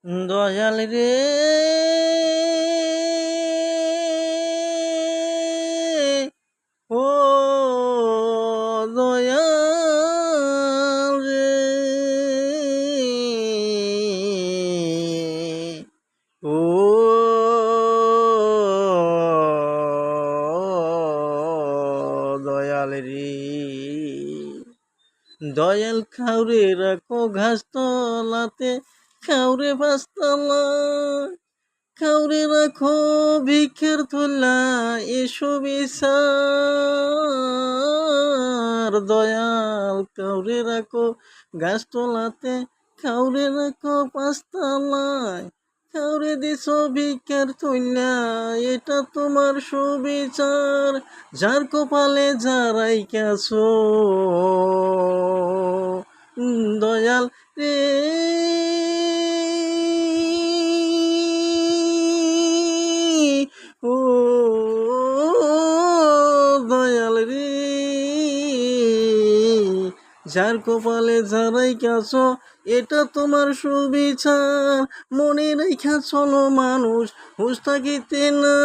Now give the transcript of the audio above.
দয়াল রে ও দয়াল রে ও দয়াল রে দয়াল খাউরে রাখো ঘাস তলাতে খাউরে বাসতলা খাউরে রাখো ভিক্ষের থলা এসো বিচার দয়াল কাউরে রাখো গাছতলাতে খাউরে রাখো পাঁচতলায় কাউরে দিছ ভিক্ষার থইলা এটা তোমার সুবিচার যার কপালে যারাই কাছো দয়াল রে ও দয়াল রে যার কপালে যারাই কাছো এটা তোমার সুবিচার মনে রেখা চলো মানুষ হুঁশ থাকিতে না